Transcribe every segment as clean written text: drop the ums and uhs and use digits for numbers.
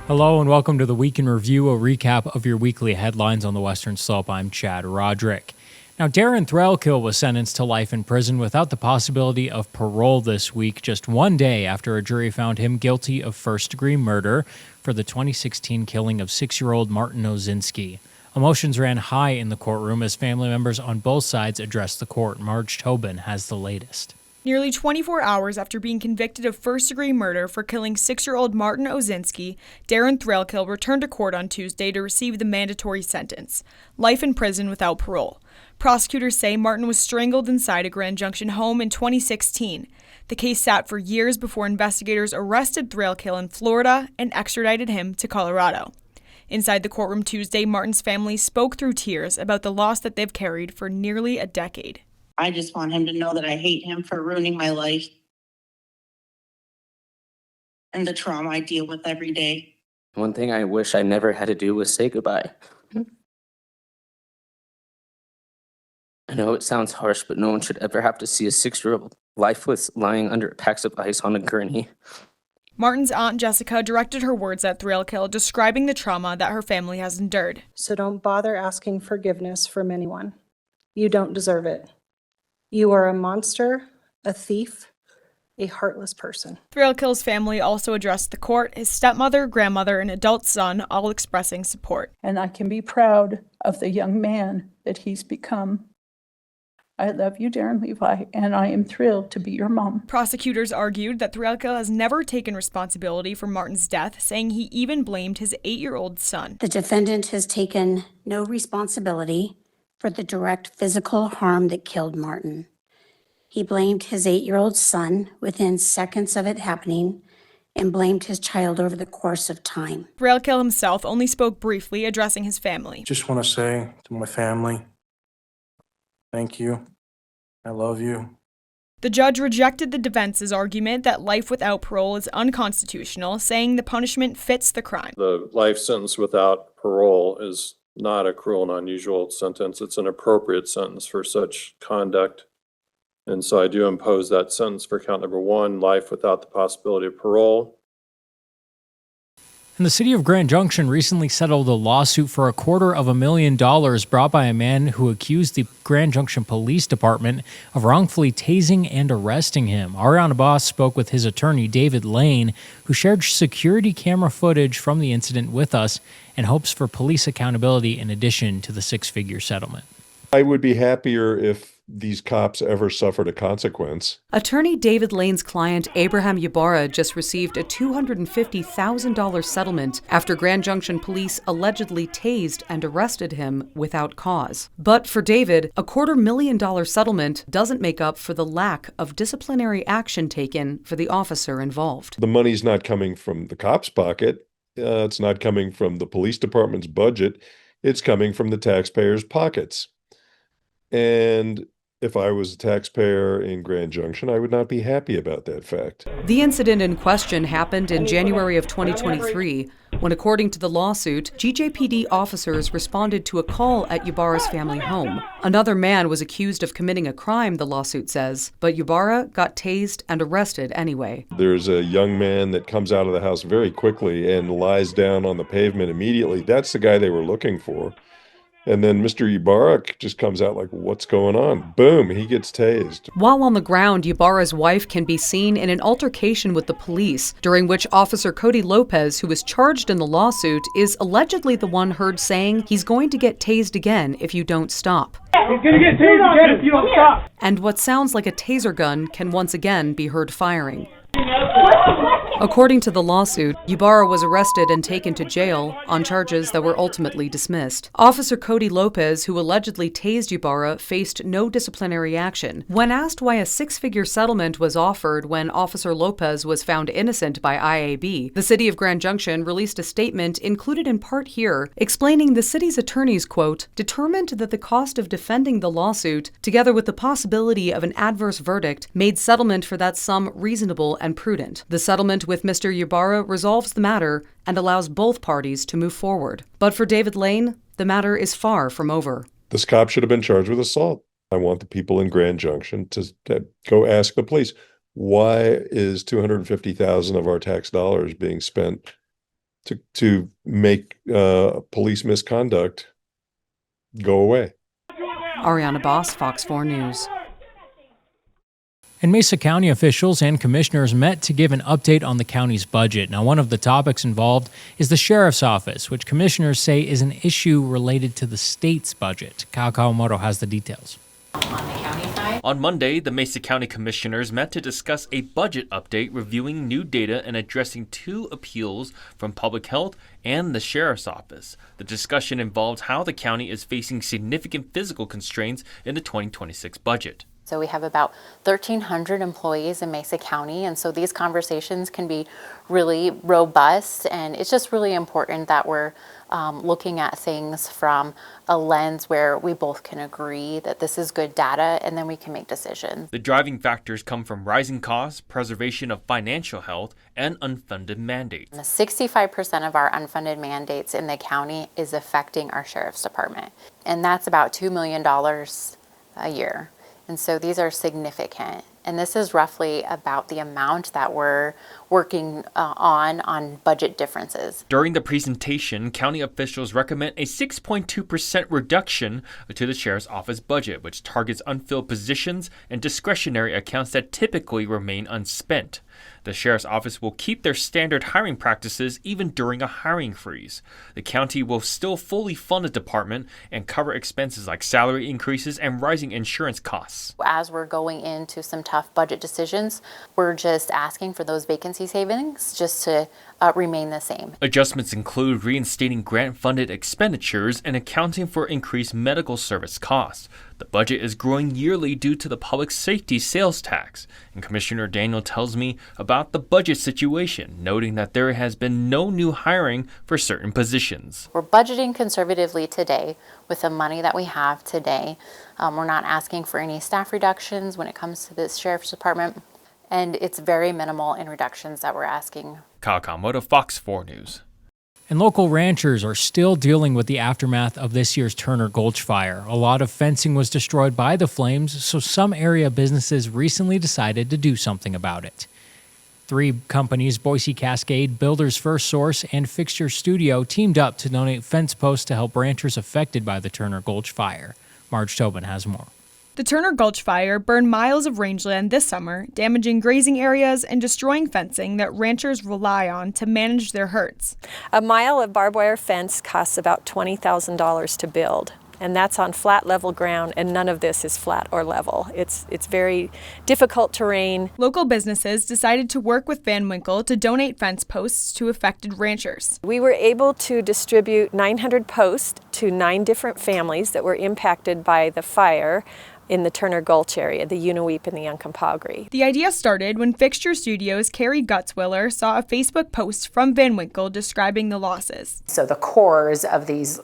Hello and welcome to the Week in Review, a recap of your weekly headlines on the Western Slope. I'm Chad Roderick. Now, Darren Threlkill was sentenced to life in prison without the possibility of parole this week, just one day after a jury found him guilty of first-degree murder for the 2016 killing of 6-year-old Martin Ozinski. Emotions ran high in the courtroom as family members on both sides addressed the court. Marge Tobin has the latest. Nearly 24 hours after being convicted of first-degree murder for killing 6-year-old Martin Ozinski, Darren Threlkill returned to court on Tuesday to receive the mandatory sentence, life in prison without parole. Prosecutors say Martin was strangled inside a Grand Junction home in 2016. The case sat for years before investigators arrested Threlkill in Florida and extradited him to Colorado. Inside the courtroom Tuesday, Martin's family spoke through tears about the loss that they've carried for nearly a decade. I just want him to know that I hate him for ruining my life and the trauma I deal with every day. One thing I wish I never had to do was say goodbye. I know it sounds harsh, but no one should ever have to see a 6-year-old lifeless lying under packs of ice on a gurney. Martin's aunt Jessica directed her words at Threlkill, describing the trauma that her family has endured. So don't bother asking forgiveness from anyone. You don't deserve it. You are a monster, a thief, a heartless person. Threlkill's family also addressed the court, his stepmother, grandmother, and adult son all expressing support. And I can be proud of the young man that he's become. I love you, Darren Levi, and I am thrilled to be your mom. Prosecutors argued that Threlkill has never taken responsibility for Martin's death, saying he even blamed his 8-year-old son. The defendant has taken no responsibility for the direct physical harm that killed Martin. He blamed his 8-year-old son within seconds of it happening and blamed his child over the course of time. Threlkill himself only spoke briefly, addressing his family. Just want to say to my family, thank you. I love you. The judge rejected the defense's argument that life without parole is unconstitutional, saying the punishment fits the crime. The life sentence without parole is not a cruel and unusual sentence. It's an appropriate sentence for such conduct. And so I do impose that sentence for count number 1, life without the possibility of parole. And the city of Grand Junction recently settled a lawsuit for $250,000 brought by a man who accused the Grand Junction Police Department of wrongfully tasing and arresting him. Ariana Boss spoke with his attorney, David Lane, who shared security camera footage from the incident with us and hopes for police accountability in addition to the 6-figure settlement. I would be happier if these cops ever suffered a consequence. Attorney David Lane's client, Abraham Ybarra, just received a $250,000 settlement after Grand Junction police allegedly tased and arrested him without cause. But for David, a $250,000 settlement doesn't make up for the lack of disciplinary action taken for the officer involved. The money's not coming from the cops' pocket. It's not coming from the police department's budget. It's coming from the taxpayers' pockets. And if I was a taxpayer in Grand Junction, I would not be happy about that fact. The incident in question happened in January of 2023, when, according to the lawsuit, GJPD officers responded to a call at Ybarra's family home. Another man was accused of committing a crime, the lawsuit says, but Ybarra got tased and arrested anyway. There's a young man that comes out of the house very quickly and lies down on the pavement immediately. That's the guy they were looking for. And then Mr. Ybarra just comes out like, what's going on? Boom, he gets tased. While on the ground, Ybarra's wife can be seen in an altercation with the police, during which Officer Cody Lopez, who was charged in the lawsuit, is allegedly the one heard saying he's going to get tased again if you don't stop. He's going to get tased again if you don't stop. And what sounds like a taser gun can once again be heard firing. According to the lawsuit, Ybarra was arrested and taken to jail on charges that were ultimately dismissed. Officer Cody Lopez, who allegedly tased Ybarra, faced no disciplinary action. When asked why a 6-figure settlement was offered when Officer Lopez was found innocent by IAB, the city of Grand Junction released a statement included in part here, explaining the city's attorneys, quote, determined that the cost of defending the lawsuit, together with the possibility of an adverse verdict, made settlement for that sum reasonable and prudent. The settlement with Mr. Ybarra resolves the matter and allows both parties to move forward. But for David Lane, the matter is far from over. This cop should have been charged with assault. I want the people in Grand Junction to go ask the police, why is $250,000 of our tax dollars being spent to make police misconduct go away. Ariana Boss, Fox 4 News. And Mesa County officials and commissioners met to give an update on the county's budget. Now, one of the topics involved is the sheriff's office, which commissioners say is an issue related to the state's budget. Kyle Kawamoto has the details. On Monday, the Mesa County Commissioners met to discuss a budget update reviewing new data and addressing 2 appeals from Public Health and the Sheriff's Office. The discussion involved how the county is facing significant physical constraints in the 2026 budget. So we have about 1,300 employees in Mesa County, and so these conversations can be really robust, and it's just really important that we're looking at things from a lens where we both can agree that this is good data, and then we can make decisions. The driving factors come from rising costs, preservation of financial health, and unfunded mandates. 65% of our unfunded mandates in the county is affecting our Sheriff's Department, and that's about $2 million a year. And so these are significant. And this is roughly about the amount that we're working on budget differences. During the presentation, county officials recommend a 6.2% reduction to the Sheriff's Office budget, which targets unfilled positions and discretionary accounts that typically remain unspent. The Sheriff's Office will keep their standard hiring practices even during a hiring freeze. The county will still fully fund the department and cover expenses like salary increases and rising insurance costs. As we're going into some tough budget decisions, we're just asking for those vacancy savings just to remain the same. Adjustments include reinstating grant-funded expenditures and accounting for increased medical service costs. The budget is growing yearly due to the public safety sales tax, and Commissioner Daniel tells me about the budget situation, noting that there has been no new hiring for certain positions. We're budgeting conservatively today with the money that we have today. We're not asking for any staff reductions when it comes to the Sheriff's Department, and it's very minimal in reductions that we're asking. Kyle Kawamoto, Fox 4 News. And local ranchers are still dealing with the aftermath of this year's Turner Gulch fire. A lot of fencing was destroyed by the flames, so some area businesses recently decided to do something about it. 3 companies, Boise Cascade, Builders First Source, and Fixture Studio, teamed up to donate fence posts to help ranchers affected by the Turner Gulch fire. Marge Tobin has more. The Turner Gulch fire burned miles of rangeland this summer, damaging grazing areas and destroying fencing that ranchers rely on to manage their herds. A mile of barbed wire fence costs about $20,000 to build, and that's on flat level ground, and none of this is flat or level. It's very difficult terrain. Local businesses decided to work with Van Winkle to donate fence posts to affected ranchers. We were able to distribute 900 posts to 9 different families that were impacted by the fire in the Turner Gulch area, the Unaweep and the Uncompahgre. The idea started when Fixture Studios' Carrie Gutzwiller saw a Facebook post from Van Winkle describing the losses. So the cores of these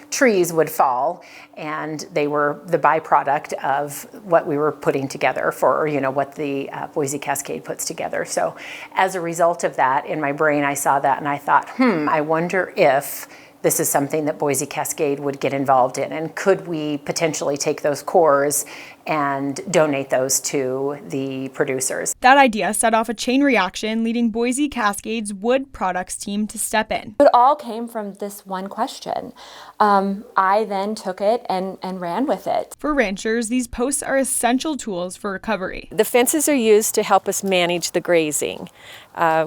trees would fall, and they were the byproduct of what we were putting together for, what the Boise Cascade puts together. So as a result of that, in my brain, I saw that and I thought, I wonder if this is something that Boise Cascade would get involved in, and could we potentially take those cores and donate those to the producers? That idea set off a chain reaction, leading Boise Cascade's wood products team to step in. It all came from this one question. I then took it and ran with it. For ranchers, these posts are essential tools for recovery. The fences are used to help us manage the grazing.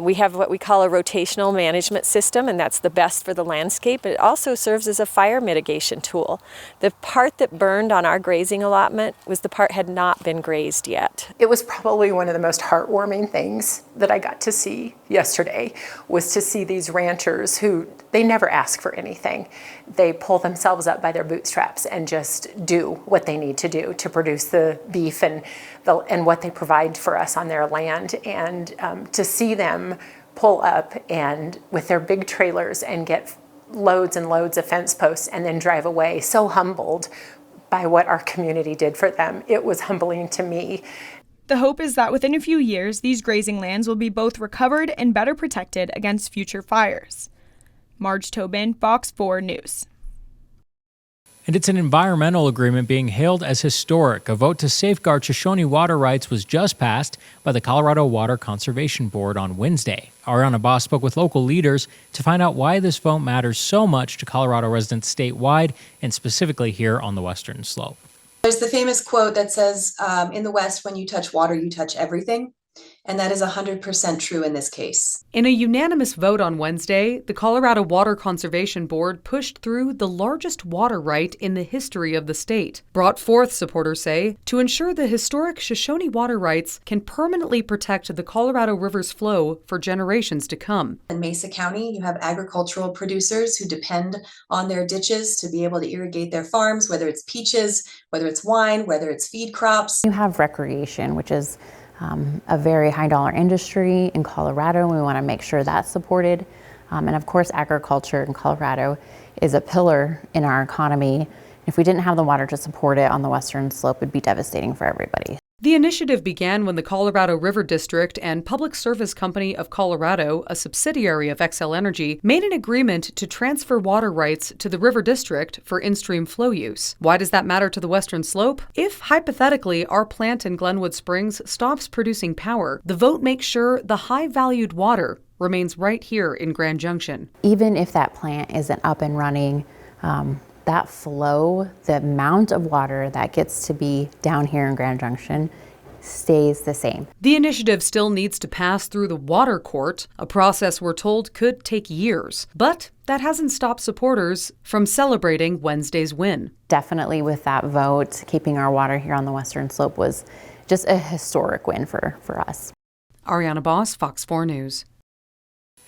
We have what we call a rotational management system, and that's the best for the landscape. It also serves as a fire mitigation tool. The part that burned on our grazing allotment was the part had not been grazed yet. It was probably one of the most heartwarming things that I got to see yesterday, was to see these ranchers who, they never ask for anything. They pull themselves up by their bootstraps and just do what they need to do to produce the beef and what they provide for us on their land. And to see them pull up and with their big trailers and get loads and loads of fence posts and then drive away, so humbled by what our community did for them. It was humbling to me. The hope is that within a few years, these grazing lands will be both recovered and better protected against future fires. Marge Tobin, Fox 4 News. And it's an environmental agreement being hailed as historic. A vote to safeguard Shoshone water rights was just passed by the Colorado Water Conservation Board on Wednesday. Ariana Boss spoke with local leaders to find out why this vote matters so much to Colorado residents statewide and specifically here on the Western Slope. There's the famous quote that says, in the West, when you touch water, you touch everything. And that is 100% true in this case. In a unanimous vote on Wednesday, the Colorado Water Conservation Board pushed through the largest water right in the history of the state. Brought forth, supporters say, to ensure the historic Shoshone water rights can permanently protect the Colorado River's flow for generations to come. In Mesa County, you have agricultural producers who depend on their ditches to be able to irrigate their farms, whether it's peaches, whether it's wine, whether it's feed crops. You have recreation, which is a very high dollar industry in Colorado. We want to make sure that's supported. And of course, agriculture in Colorado is a pillar in our economy. If we didn't have the water to support it on the Western Slope, it'd be devastating for everybody. The initiative began when the Colorado River District and Public Service Company of Colorado, a subsidiary of Xcel Energy, made an agreement to transfer water rights to the River District for in-stream flow use. Why does that matter to the Western Slope? If, hypothetically, our plant in Glenwood Springs stops producing power, the vote makes sure the high-valued water remains right here in Grand Junction. Even if that plant isn't up and running, that flow, the amount of water that gets to be down here in Grand Junction stays the same. The initiative still needs to pass through the water court, a process we're told could take years. But that hasn't stopped supporters from celebrating Wednesday's win. Definitely with that vote, keeping our water here on the Western Slope was just a historic win for us. Ariana Boss, Fox 4 News.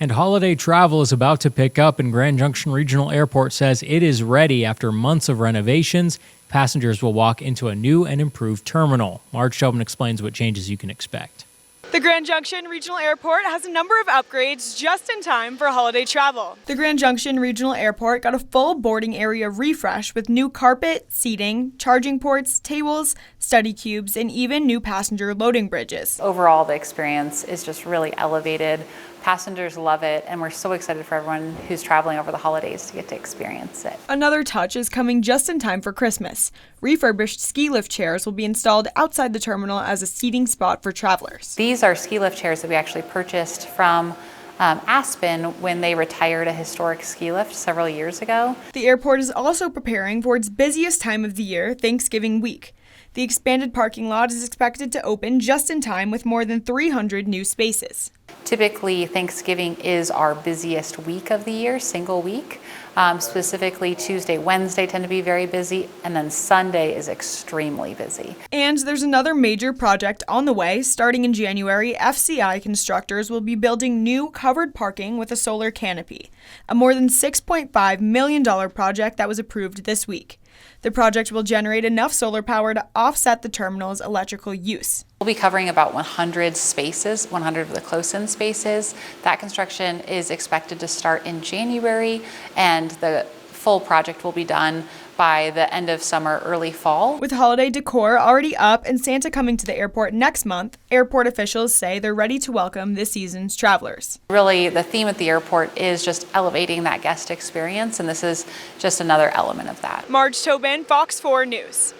And holiday travel is about to pick up, and Grand Junction Regional Airport says it is ready after months of renovations. Passengers will walk into a new and improved terminal. Marge Tobin explains what changes you can expect. The Grand Junction Regional Airport has a number of upgrades just in time for holiday travel. The Grand Junction Regional Airport got a full boarding area refresh with new carpet, seating, charging ports, tables, study cubes, and even new passenger loading bridges. Overall, the experience is just really elevated. Passengers love it, and we're so excited for everyone who's traveling over the holidays to get to experience it. Another touch is coming just in time for Christmas. Refurbished ski lift chairs will be installed outside the terminal as a seating spot for travelers. These are ski lift chairs that we actually purchased from Aspen when they retired a historic ski lift several years ago. The airport is also preparing for its busiest time of the year, Thanksgiving week. The expanded parking lot is expected to open just in time with more than 300 new spaces. Typically, Thanksgiving is our busiest week of the year, single week. Specifically, Tuesday, Wednesday tend to be very busy, and then Sunday is extremely busy. And there's another major project on the way. Starting in January, FCI constructors will be building new covered parking with a solar canopy, a more than $6.5 million project that was approved this week. The project will generate enough solar power to offset the terminal's electrical use. We'll be covering about 100 spaces, 100 of the close-in spaces. That construction is expected to start in January, and the full project will be done by the end of summer, early fall. With holiday decor already up and Santa coming to the airport next month, airport officials say they're ready to welcome this season's travelers. Really, the theme at the airport is just elevating that guest experience, and this is just another element of that. Marge Tobin, Fox 4 News.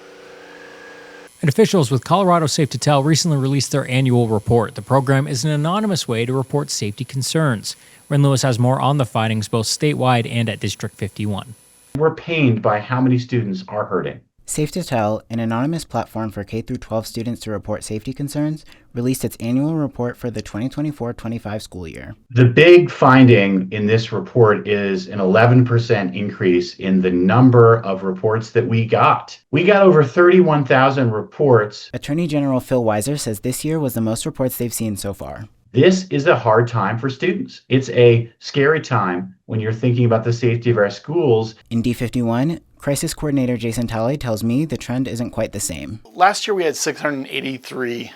And officials with Colorado Safe to Tell recently released their annual report. The program is an anonymous way to report safety concerns. Ren Lewis has more on the findings both statewide and at District 51. We're pained by how many students are hurting. Safe to Tell, an anonymous platform for K-12 students to report safety concerns, released its annual report for the 2024-25 school year. The big finding in this report is an 11% increase in the number of reports that we got. We got over 31,000 reports. Attorney General Phil Weiser says this year was the most reports they've seen so far. This is a hard time for students. It's a scary time when you're thinking about the safety of our schools. In D51, Crisis Coordinator Jason Talley tells me the trend isn't quite the same. Last year we had 683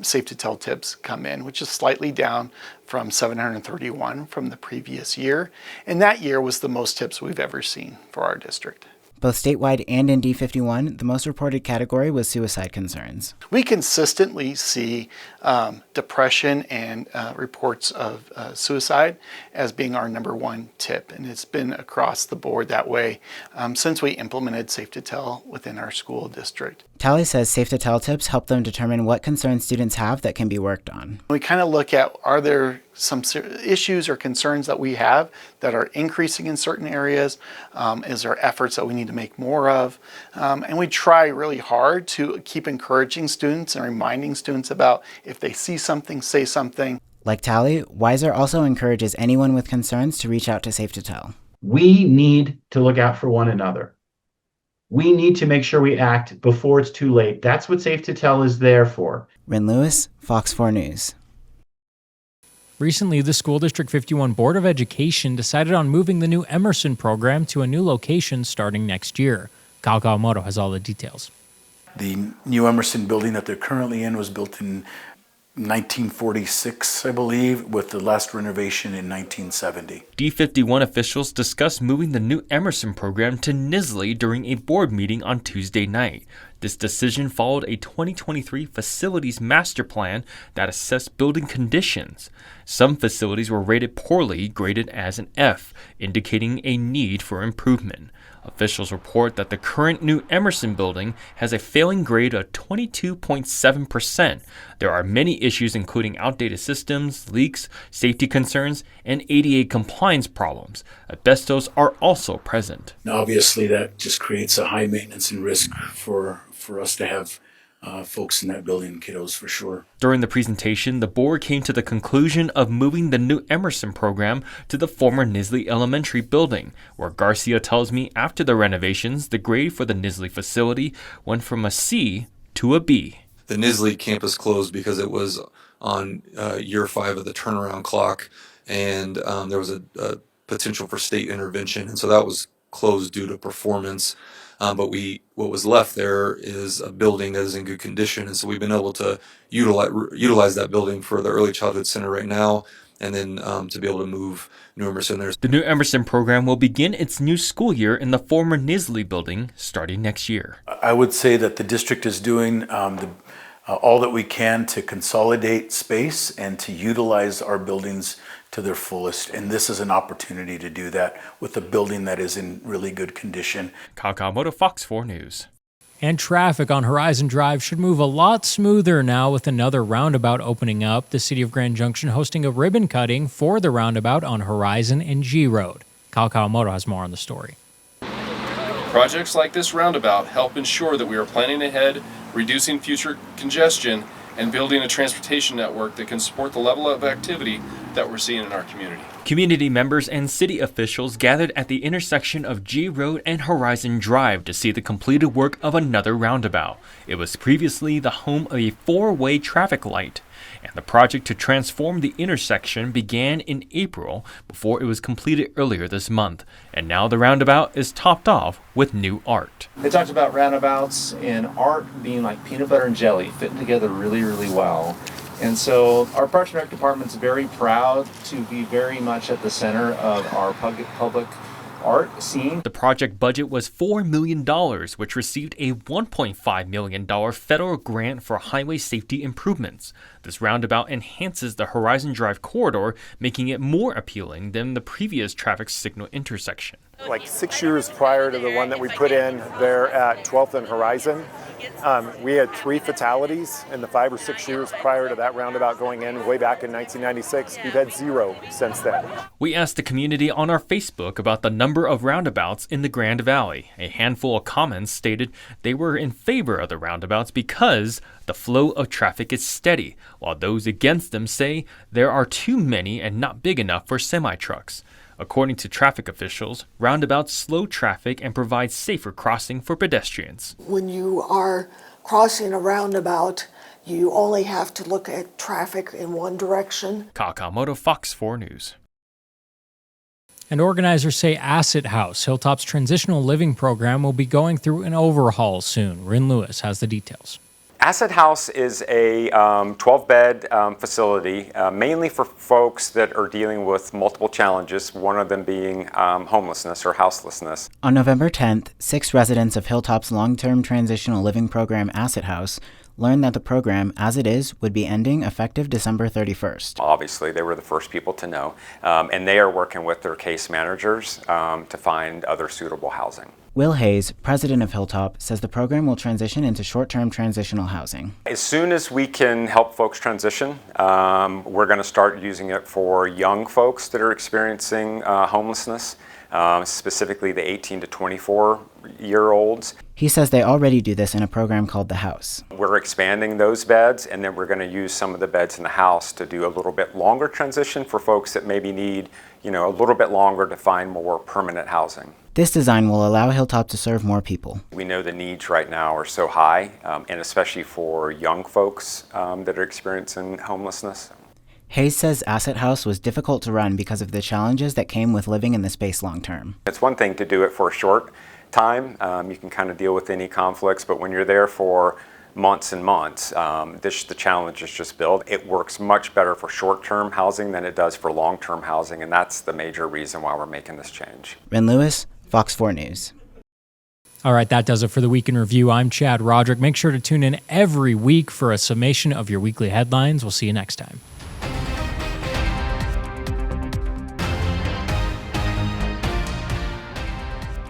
Safe to Tell tips come in, which is slightly down from 731 from the previous year. And that year was the most tips we've ever seen for our district. Both statewide and in D51, the most reported category was suicide concerns. We consistently see depression and reports of suicide as being our #1 tip, and it's been across the board that way since we implemented Safe to Tell within our school district. Tally says Safe to Tell tips help them determine what concerns students have that can be worked on. We kind of look at, are there some issues or concerns that we have that are increasing in certain areas? Is there efforts that we need to make more of? And we try really hard to keep encouraging students and reminding students about if they see something, say something. Like Tally, Weiser also encourages anyone with concerns to reach out to Safe to Tell. We need to look out for one another. We need to make sure we act before it's too late. That's what Safe to Tell is there for. Rin Lewis, Fox 4 News. Recently, the School District 51 Board of Education decided on moving the new Emerson program to a new location starting next year. Kyle Kawamoto has all the details. The new Emerson building that they're currently in was built in 1946, I believe, with the last renovation in 1970. D51 officials discussed moving the new Emerson program to Nisley during a board meeting on Tuesday night. This decision followed a 2023 facilities master plan that assessed building conditions. Some facilities were rated poorly, graded as an F, indicating a need for improvement. Officials report that the current new Emerson building has a failing grade of 22.7%. There are many issues including outdated systems, leaks, safety concerns, and ADA compliance problems. Asbestos are also present. Now, obviously, that just creates a high maintenance and risk for us to have folks in that building, kiddos for sure. During the presentation, the board came to the conclusion of moving the new Emerson program to the former Nisley Elementary building, where Garcia tells me after the renovations, the grade for the Nisley facility went from a C to a B. The Nisley campus closed because it was on year 5 of the turnaround clock, and there was a potential for state intervention, and so that was closed due to performance. But what was left there is a building that is in good condition, and so we've been able to utilize that building for the Early Childhood Center right now, and then to be able to move New Emerson there. The new Emerson program will begin its new school year in the former Nisley building starting next year. I would say that the district is doing all that we can to consolidate space and to utilize our buildings to their fullest, and this is an opportunity to do that with a building that is in really good condition. Kyle Kawamoto, Fox 4 News. And traffic on Horizon Drive should move a lot smoother now with another roundabout opening up. The City of Grand Junction hosting a ribbon cutting for the roundabout on Horizon and G Road. Kyle Kawamoto has more on the story. Projects like this roundabout help ensure that we are planning ahead, reducing future congestion, and building a transportation network that can support the level of activity that we're seeing in our community. Community members and city officials gathered at the intersection of G Road and Horizon Drive to see the completed work of another roundabout. It was previously the home of a 4-way traffic light, and the project to transform the intersection began in April before it was completed earlier this month. And now the roundabout is topped off with new art. They talked about roundabouts and art being like peanut butter and jelly, fitting together really, really well. And so our Parks and Rec Department's very proud to be very much at the center of our public art scene. The project budget was $4 million, which received a $1.5 million federal grant for highway safety improvements. This roundabout enhances the Horizon Drive corridor, making it more appealing than the previous traffic signal intersection. Like 6 years prior to the one that we put in there at 12th and Horizon, we had 3 fatalities in the 5 or 6 years prior to that roundabout going in way back in 1996. We've had 0 since then. We asked the community on our Facebook about the number of roundabouts in the Grand Valley. A handful of comments stated they were in favor of the roundabouts because the flow of traffic is steady, while those against them say there are too many and not big enough for semi-trucks. According to traffic officials, roundabouts slow traffic and provide safer crossing for pedestrians. When you are crossing a roundabout, you only have to look at traffic in one direction. Kyle Kawamoto, Fox 4 News. And organizers say Asset House, Hilltop's transitional living program, will be going through an overhaul soon. Rin Lewis has the details. Asset House is a 12-bed facility, mainly for folks that are dealing with multiple challenges, one of them being homelessness or houselessness. On November 10th, 6 residents of Hilltop's long-term transitional living program Asset House learned that the program, as it is, would be ending effective December 31st. Obviously, they were the first people to know, and they are working with their case managers to find other suitable housing. Will Hayes, president of Hilltop, says the program will transition into short-term transitional housing. As soon as we can help folks transition, we're going to start using it for young folks that are experiencing homelessness, specifically the 18 to 24-year-olds. He says they already do this in a program called The House. We're expanding those beds, and then we're going to use some of the beds in the house to do a little bit longer transition for folks that maybe need, a little bit longer to find more permanent housing. This design will allow Hilltop to serve more people. We know the needs right now are so high, and especially for young folks that are experiencing homelessness. Hayes says Asset House was difficult to run because of the challenges that came with living in the space long term. It's one thing to do it for a short time. You can kind of deal with any conflicts, but when you're there for months and months, the challenge is just built. It works much better for short-term housing than it does for long-term housing, and that's the major reason why we're making this change. Ren Lewis, Fox 4 News. All right, that does it for the Week in Review. I'm Chad Roderick. Make sure to tune in every week for a summation of your weekly headlines. We'll see you next time.